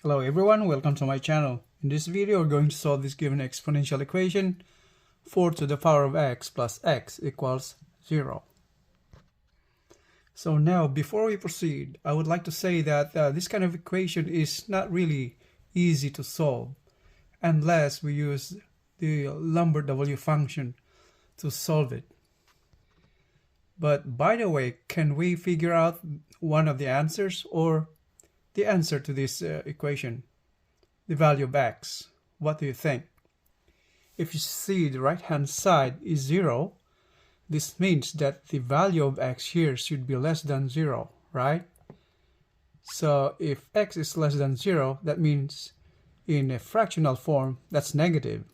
Hello everyone, welcome to my channel. In this video, we're going to solve this given exponential equation 4 to the power of x plus x equals 0. So now, before we proceed, I would like to say that this kind of equation is not really easy to solve unless we use the Lambert W function to solve it. But by the way, can we figure out one of the answers or the answer to this equation, the value of x? What do you think? If you see the right hand side is 0, this means that the value of x here should be less than 0, right? So if x is less than 0, that means in a fractional form that's negative,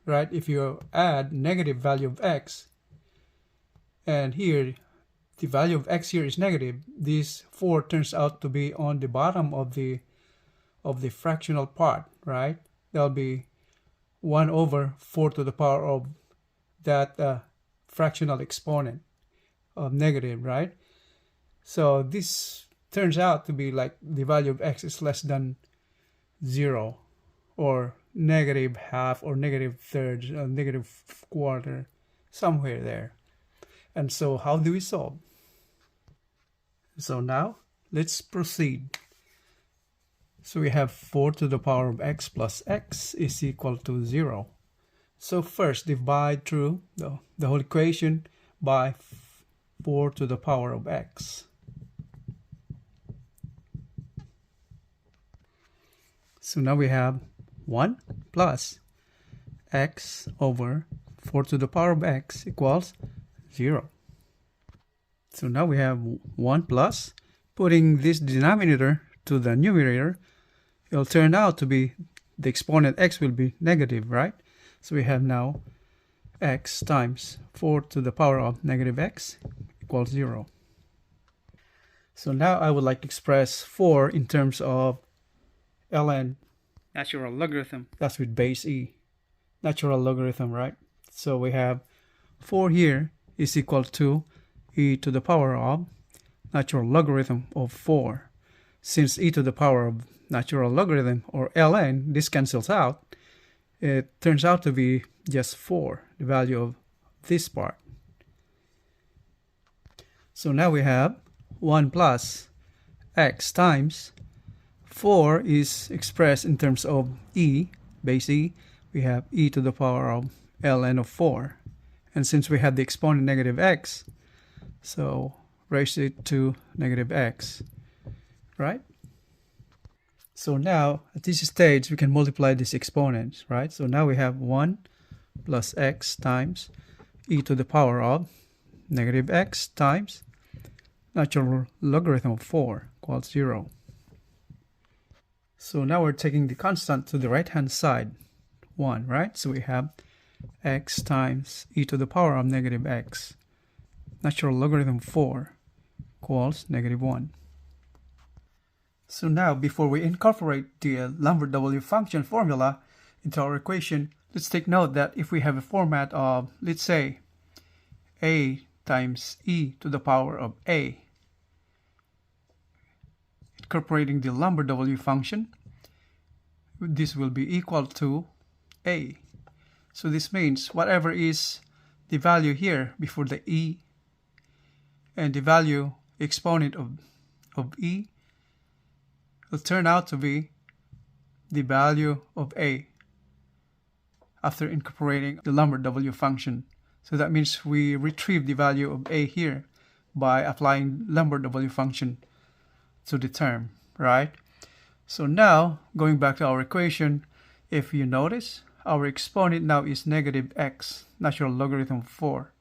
right? If you add negative value of x, and here the value of x here is negative, this 4 turns out to be on the bottom of the fractional part, right? That'll be 1 over 4 to the power of that fractional exponent of negative, right? So this turns out to be like the value of x is less than 0, or negative half, or negative third, or negative quarter, somewhere there. And so how do we solve? So now let's proceed. So we have 4 to the power of x plus x is equal to 0. So first divide through the whole equation by 4 to the power of x. So now we have 1 plus x over 4 to the power of x equals 0. So now we have 1 plus, putting this denominator to the numerator, it'll turn out to be, the exponent x will be negative, right? So we have now x times 4 to the power of negative x equals 0. So now I would like to express 4 in terms of ln, natural logarithm. That's with base e, natural logarithm, right? So we have 4 here is equal to e to the power of natural logarithm of 4. Since e to the power of natural logarithm, or ln, this cancels out, it turns out to be just 4, the value of this part. So now we have 1 plus x times 4 is expressed in terms of e, base e. We have e to the power of ln of 4. And since we have the exponent negative x, so raise it to negative x, right? So now at this stage we can multiply these exponents, right? So now we have 1 plus x times e to the power of negative x times natural logarithm of 4 equals 0. So now we're taking the constant to the right hand side, 1, right? So we have x times e to the power of negative x natural logarithm 4 equals negative 1. So now, before we incorporate the Lambert W function formula into our equation, let's take note that if we have a format of, let's say, a times e to the power of a, incorporating the Lambert W function, this will be equal to a. So this means whatever is the value here before the e, and the value exponent of e will turn out to be the value of a after incorporating the Lambert W function. So that means we retrieve the value of a here by applying Lambert W function to the term, right? So now, going back to our equation, if you notice, our exponent now is negative x, natural logarithm of 4.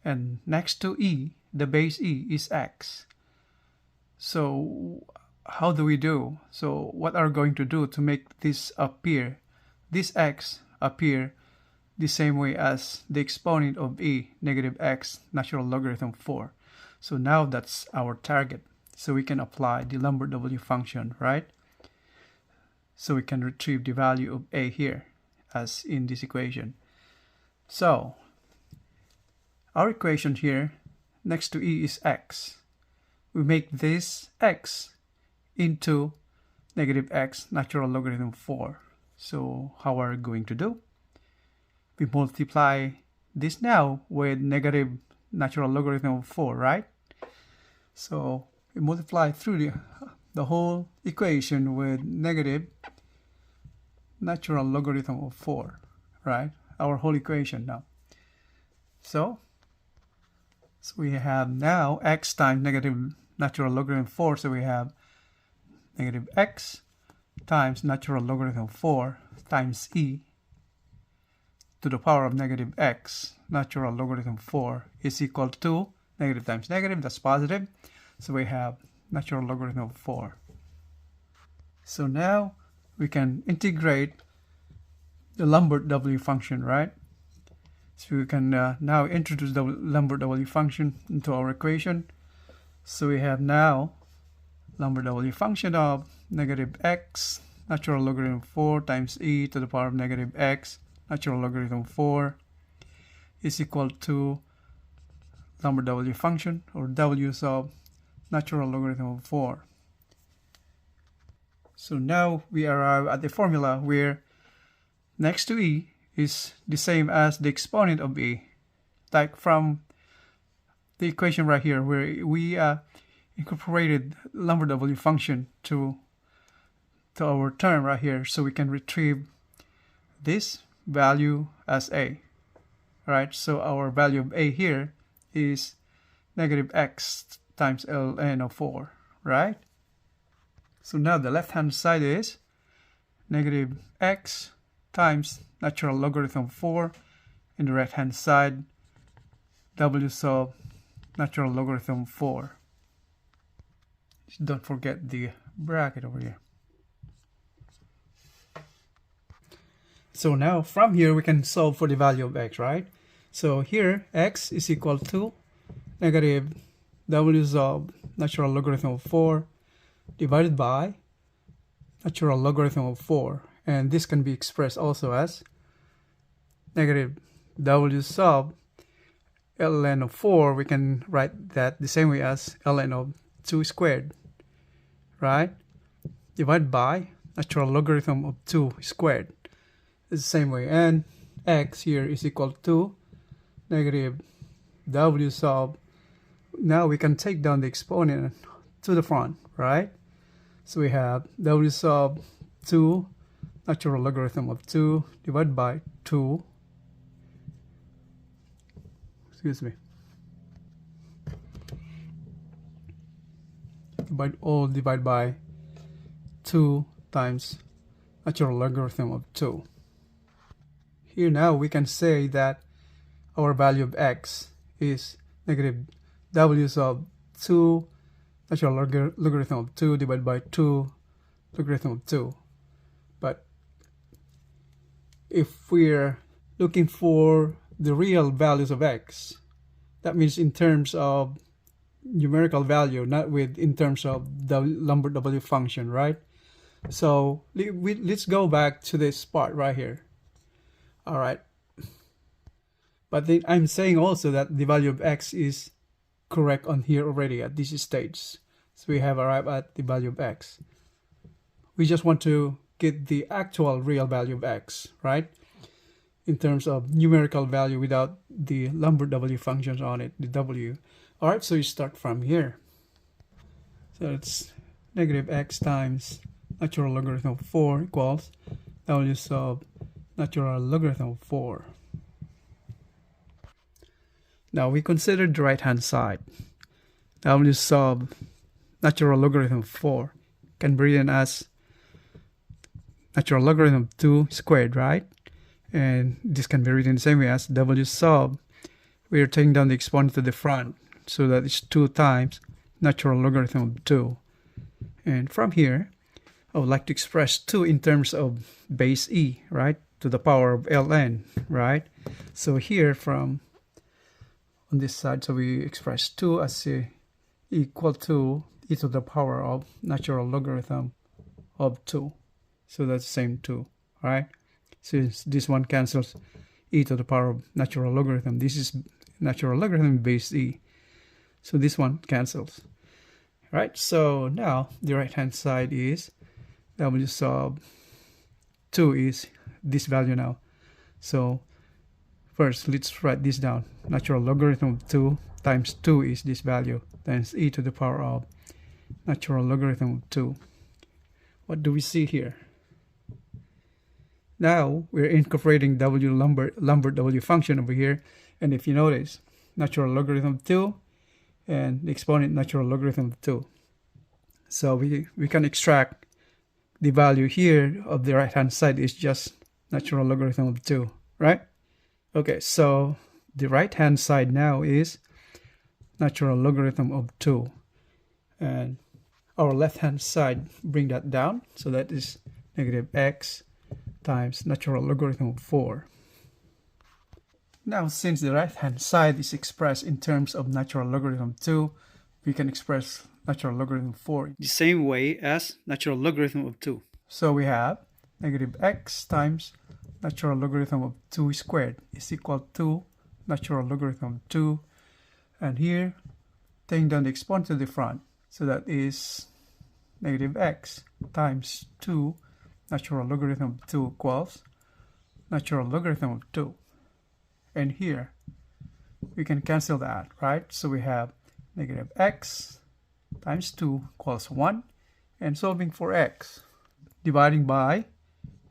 And next to e, the base e is x. So how do we do? So what are we going to do to make this appear, this x appear the same way as the exponent of e, negative x, natural logarithm 4? So now that's our target. So we can apply the Lambert W function, right? So we can retrieve the value of a here, as in this equation. So our equation here, next to e is x. We make this x into negative x natural logarithm of 4. So how are we going to do? We multiply this now with negative natural logarithm of 4, right? So we multiply through the whole equation with negative natural logarithm of 4, right? Our whole equation now. So we have now x times negative natural logarithm of 4. So we have negative x times natural logarithm of 4 times e to the power of negative x natural logarithm of 4 is equal to negative times negative, that's positive. So we have natural logarithm of 4. So now we can integrate the Lambert W function, right? So we can now introduce the Lambert W function into our equation. So we have now Lambert W function of negative x natural logarithm of 4 times e to the power of negative x natural logarithm of 4 is equal to Lambert W function, or W sub natural logarithm of 4. So now we arrive at the formula where next to e is the same as the exponent of e, like from the equation right here where we incorporated Lambert W function to our term right here, so we can retrieve this value as a. Right, so our value of a here is negative x times ln of 4, right? So now the left hand side is negative x times natural logarithm of 4, and the right hand side w sub natural logarithm of 4. Don't forget the bracket over here. So now from here we can solve for the value of x, right? So here x is equal to negative w sub natural logarithm of 4 divided by natural logarithm of 4. And this can be expressed also as negative w sub ln of 4. We can write that the same way as ln of 2 squared, right? Divided by natural logarithm of 2 squared. It's the same way. And x here is equal to negative w sub. Now we can take down the exponent to the front, right? So we have w sub 2 natural logarithm of 2 divided by 2. Excuse me. Divide by 2 times natural logarithm of 2. Here now we can say that our value of x is negative w sub 2 natural logarithm of 2 divided by 2 logarithm of 2. But if we're looking for the real values of x, that means in terms of numerical value, not in terms of the Lambert W function, right? So let's go back to this part right here. All right. But then I'm saying also that the value of x is correct on here already at this stage. So we have arrived at the value of x. We just want to get the actual real value of x, right? In terms of numerical value without the Lambert W functions on it, the w. All right, so you start from here. So it's negative x times natural logarithm of 4 equals w sub natural logarithm of 4. Now we consider the right hand side. W sub natural logarithm of 4 can be written as natural logarithm of 2 squared, right? And this can be written the same way as w sub. We are taking down the exponent to the front, so that it's 2 times natural logarithm of 2. And from here, I would like to express 2 in terms of base e, right? To the power of ln, right? So here from on this side, so we express 2 as equal to e to the power of natural logarithm of 2. So that's the same 2, right? Since this one cancels e to the power of natural logarithm, this is natural logarithm base e. So this one cancels. Right, so now the right hand side is W sub 2 is this value now. So first, let's write this down. Natural logarithm of 2 times 2 is this value, times e to the power of natural logarithm of 2. What do we see here? Now we're incorporating Lambert W function over here, and if you notice, natural logarithm of 2 and the exponent natural logarithm of 2. So we can extract the value here of the right hand side is just natural logarithm of 2, right? Okay, so the right hand side now is natural logarithm of 2, and our left hand side, bring that down, so that is negative x times natural logarithm of 4. Now, since the right hand side is expressed in terms of natural logarithm of 2, we can express natural logarithm of 4 the same way as natural logarithm of 2. So we have negative x times natural logarithm of 2 squared is equal to natural logarithm of 2, and here taking down the exponent to the front, so that is negative x times 2 natural logarithm of 2 equals natural logarithm of 2. And here we can cancel that, right? So we have negative x times 2 equals 1, and solving for x, dividing by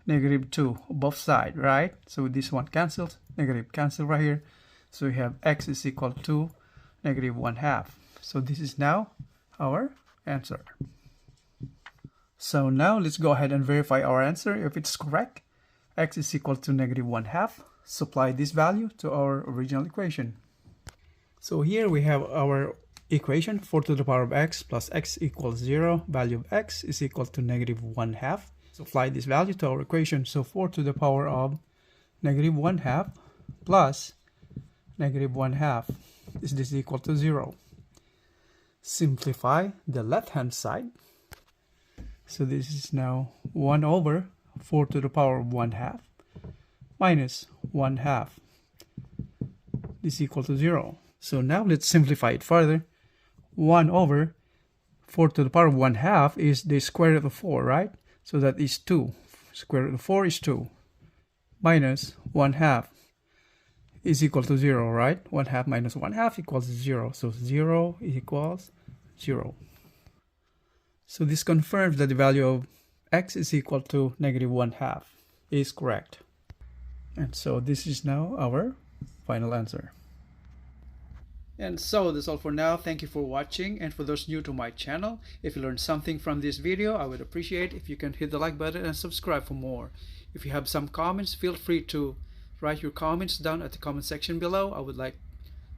negative 2 both sides, right? So this one cancels, negative cancel right here. So we have x is equal to negative 1/2. So this is now our answer. So now let's go ahead and verify our answer if it's correct. X is equal to negative 1/2. Supply this value to our original equation. So here we have our equation, 4 to the power of x plus x equals 0. Value of x is equal to negative 1/2. Supply this value to our equation. So 4 to the power of negative 1/2 plus negative 1/2. Is this equal to 0? Simplify the left hand side. So this is now 1 over 4 to the power of 1/2 minus 1/2 is equal to 0. So now let's simplify it further. 1 over 4 to the power of 1/2 is the square root of 4, right? So that is 2. Square root of 4 is 2. Minus 1/2 is equal to 0, right? 1/2 minus 1/2 equals 0. So 0 equals 0. So this confirms that the value of x is equal to negative 1/2 is correct. And so this is now our final answer. And so that's all for now. Thank you for watching, and for those new to my channel, if you learned something from this video, I would appreciate if you can hit the like button and subscribe for more. If you have some comments, feel free to write your comments down at the comment section below. I would like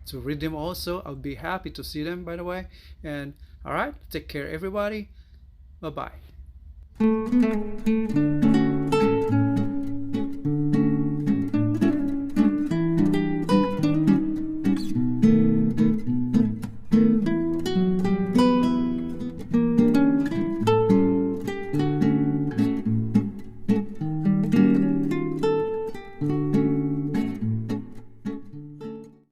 to read them also. I'll be happy to see them, by the way. And alright, take care everybody. Bye bye.